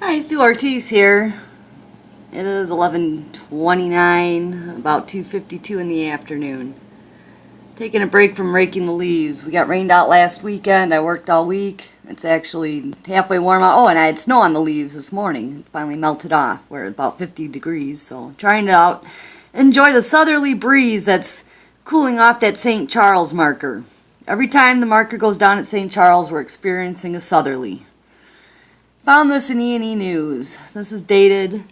Hi, Sue Ortiz here. It is 11:29, about 2:52 in the afternoon. Taking a break from raking the leaves. We got rained out last weekend. I worked all week. It's actually halfway warm out. Oh, and I had snow on the leaves this morning. It finally melted off. We're at about 50 degrees, so trying to enjoy the southerly breeze that's cooling off that St. Charles marker. Every time the marker goes down at St. Charles, we're experiencing a southerly. Found this in E&E News. This is dated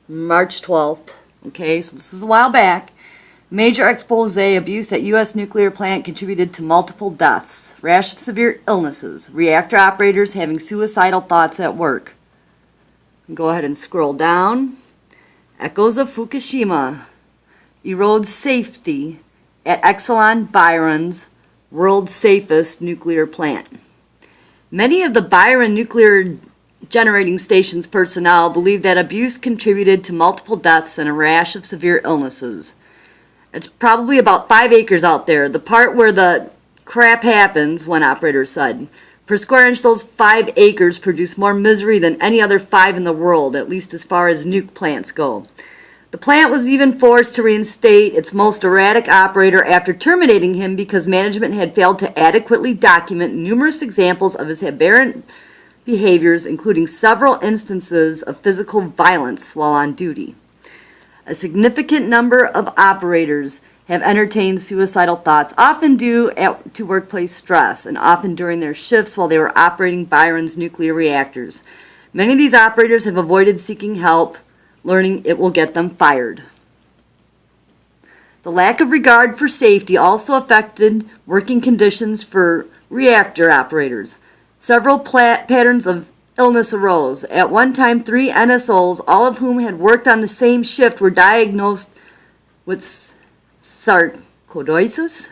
March 12th. Okay, so this is a while back. Major expose: abuse at U.S. nuclear plant contributed to multiple deaths. Rash of severe illnesses. Reactor operators having suicidal thoughts at work. Go ahead and scroll down. Echoes of Fukushima. Erodes safety at Exelon Byron's world's safest nuclear plant. Many of the Byron nuclear generating station's personnel believe that abuse contributed to multiple deaths and a rash of severe illnesses. It's probably about 5 acres out there, the part where the crap happens, one operator said. Per square inch, those 5 acres produce more misery than any other 5 in the world, at least as far as nuke plants go. The plant was even forced to reinstate its most erratic operator after terminating him because management had failed to adequately document numerous examples of his aberrant behaviors, including several instances of physical violence while on duty. A significant number of operators have entertained suicidal thoughts, often due to workplace stress and often during their shifts while they were operating Byron's nuclear reactors. Many of these operators have avoided seeking help, learning it will get them fired. The lack of regard for safety also affected working conditions for reactor operators. Several patterns of illness arose. At one time, 3 NSOs, all of whom had worked on the same shift, were diagnosed with sarcoidosis,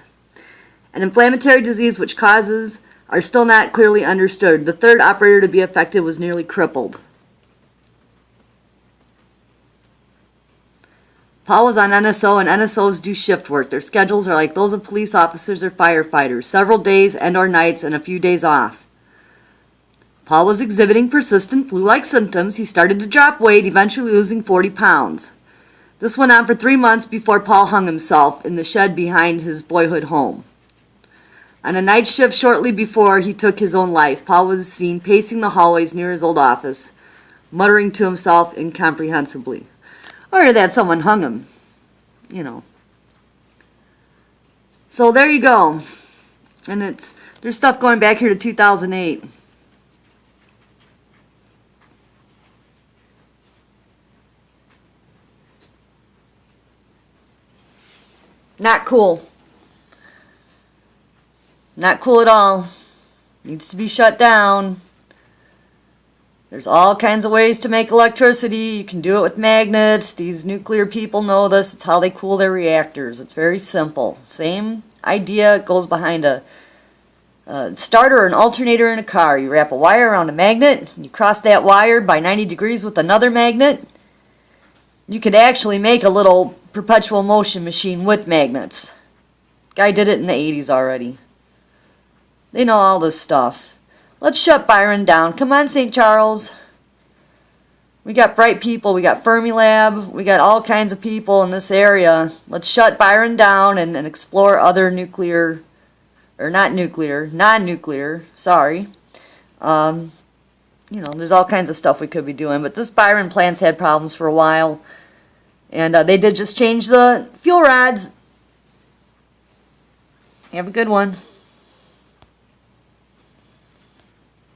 an inflammatory disease which causes are still not clearly understood. The third operator to be affected was nearly crippled. Paul was on NSO, and NSOs do shift work. Their schedules are like those of police officers or firefighters, several days and or nights and a few days off. Paul was exhibiting persistent flu-like symptoms. He started to drop weight, eventually losing 40 pounds. This went on for 3 months before Paul hung himself in the shed behind his boyhood home. On a night shift shortly before he took his own life, Paul was seen pacing the hallways near his old office, muttering to himself incomprehensibly. Or that someone hung him, you know. So there you go. And there's stuff going back here to 2008. Not cool. Not cool at all. Needs to be shut down. There's all kinds of ways to make electricity. You can do it with magnets. These nuclear people know this. It's how they cool their reactors. It's very simple. Same idea goes behind a starter or an alternator in a car. You wrap a wire around a magnet, and you cross that wire by 90 degrees with another magnet. You could actually make a little perpetual motion machine with magnets. Guy did it in the 80s already. They know all this stuff. Let's shut Byron down. Come on, St. Charles. We got bright people. We got Fermilab. We got all kinds of people in this area. Let's shut Byron down and explore other nuclear, or not nuclear, non-nuclear, sorry. There's all kinds of stuff we could be doing. But this Byron plant's had problems for a while. And they did just change the fuel rods. Have a good one.